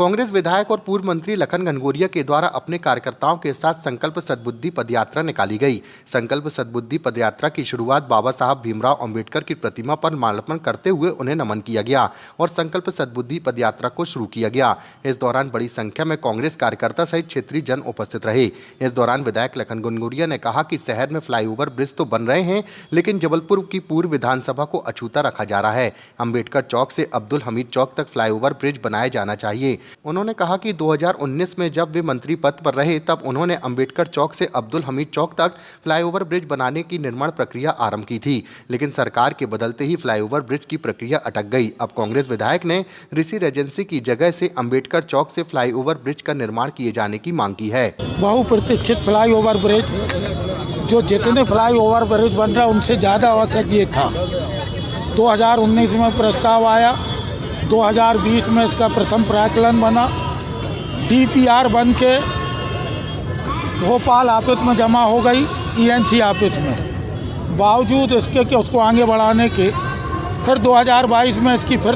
कांग्रेस विधायक और पूर्व मंत्री लखन घनघोरिया के द्वारा अपने कार्यकर्ताओं के साथ संकल्प सद्बुद्धि पदयात्रा निकाली गई। संकल्प सद्बुद्धि पदयात्रा की शुरुआत बाबा साहब भीमराव अंबेडकर की प्रतिमा पर माल्यार्पण करते हुए उन्हें नमन किया गया और संकल्प सद्बुद्धि पदयात्रा को शुरू किया गया। इस दौरान बड़ी संख्या में कांग्रेस कार्यकर्ता सहित क्षेत्रीय जन उपस्थित रहे। इस दौरान विधायक लखन घनघोरिया ने कहा कि शहर में फ्लाईओवर ब्रिज तो बन रहे हैं, लेकिन जबलपुर की पूर्व विधानसभा को अछूता रखा जा रहा है। अंबेडकर चौक से अब्दुल हमीद चौक तक फ्लाईओवर ब्रिज बनाया जाना चाहिए। उन्होंने कहा कि 2019 में जब वे मंत्री पद पर रहे तब उन्होंने अंबेडकर चौक से अब्दुल हमीद चौक तक फ्लाईओवर ब्रिज बनाने की निर्माण प्रक्रिया आरंभ की थी, लेकिन सरकार के बदलते ही फ्लाईओवर ब्रिज की प्रक्रिया अटक गई। अब कांग्रेस विधायक ने ऋषि रेजेंसी की जगह से अंबेडकर चौक से फ्लाईओवर ब्रिज का निर्माण किए जाने की मांग की है। बहुप्रतीक्षित फ्लाईओवर ब्रिज, जो जितने फ्लाईओवर ब्रिज बन रहा उनसे ज़्यादा आवश्यक ये था। 2019 में प्रस्ताव आया, 2020 में इसका प्रथम प्राक्कलन बना, डीपीआर बन के भोपाल ऑफिस में जमा हो गई, ईएनसी ऑफिस में। बावजूद इसके कि उसको आगे बढ़ाने के फिर 2022 में इसकी फिर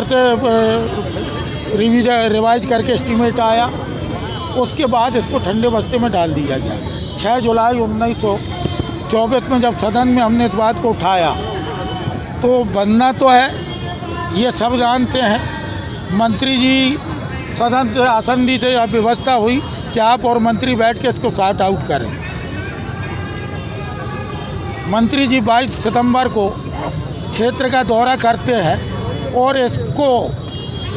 से रिवाइज करके एस्टीमेट आया। उसके बाद इसको ठंडे बस्ते में डाल दिया गया। 6 जुलाई 1924 में जब सदन में हमने इस बात को उठाया तो बनना तो है, ये सब जानते हैं। मंत्री जी सदन से आसंदी से यह व्यवस्था हुई कि आप और मंत्री बैठ के इसको सॉर्ट आउट करें। मंत्री जी 22 सितंबर को क्षेत्र का दौरा करते हैं और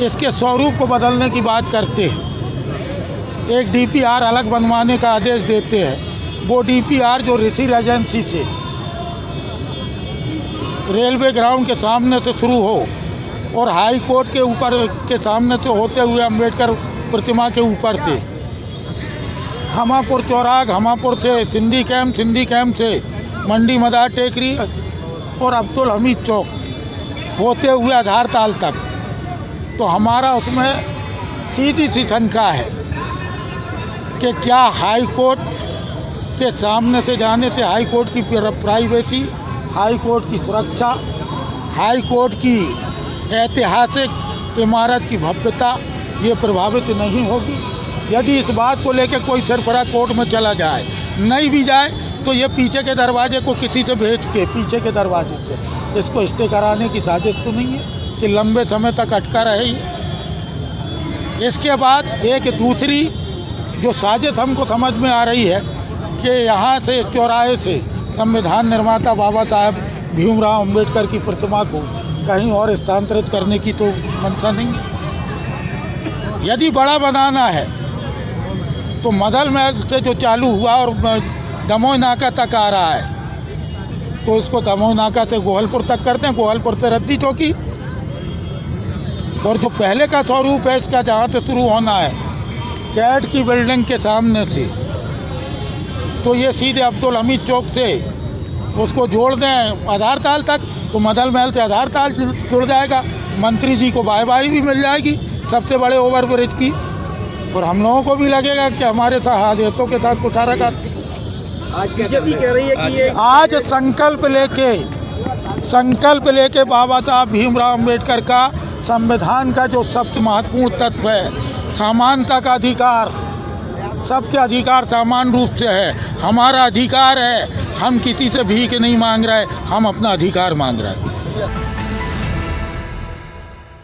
इसके स्वरूप को बदलने की बात करते हैं। एक डीपीआर अलग बनवाने का आदेश देते हैं। वो डीपीआर जो ऋषि रेजेंसी से रेलवे ग्राउंड के सामने से शुरू हो और हाई कोर्ट के ऊपर के सामने से होते हुए अंबेडकर प्रतिमा के ऊपर से हमापुर चौराग, हमापुर से सिंधी कैंप से मंडी मदार टेकरी और अब्दुल हमीद चौक होते हुए आधार ताल तक। तो हमारा उसमें सीधी सी शंका है कि क्या हाई कोर्ट के सामने से जाने से हाई कोर्ट की प्राइवेसी, हाई कोर्ट की सुरक्षा, हाई कोर्ट की ऐतिहासिक इमारत की भव्यता ये प्रभावित नहीं होगी। यदि इस बात को लेकर कोई सरबराह कोर्ट में चला जाए, नहीं भी जाए तो ये पीछे के दरवाजे को किसी से भेज के पीछे के दरवाजे से इसको स्टे कराने की साजिश तो नहीं है कि लंबे समय तक अटका रहे ये। इसके बाद एक दूसरी जो साजिश हमको समझ में आ रही है कि यहाँ से चौराहे से संविधान निर्माता बाबा साहब भीमराव अंबेडकर की प्रतिमा को कहीं और स्थानांतरित करने की तो मंशा नहीं है। यदि बड़ा बनाना है तो मदल महल से जो चालू हुआ और दमोह नाका तक आ रहा है तो इसको दमोह नाका से गोहलपुर तक करते हैं, गोहलपुर से रद्दी चौकी। और जो पहले का स्वरूप है इसका, जहाँ से शुरू होना है कैट की बिल्डिंग के सामने से, तो ये सीधे अब्दुल हमीद चौक से उसको जोड़ दें आधार ताल तक, तो मदल महल से आधार ताल जुड़ जाएगा। मंत्री जी को बाय भी मिल जाएगी सबसे बड़े ओवरब्रिज की, और हम लोगों को भी लगेगा कि हमारे साथ हाथों के साथ कुठारा करती। आज बीजेपी कह रही है कि आज संकल्प लेके बाबा साहब भीमराव अंबेडकर का संविधान का जो सबसे महत्वपूर्ण तत्व है, समानता का अधिकार, सबके अधिकार समान रूप से है, हमारा अधिकार है। हम किसी से भीख नहीं मांग रहे, हम अपना अधिकार मांग रहे हैं।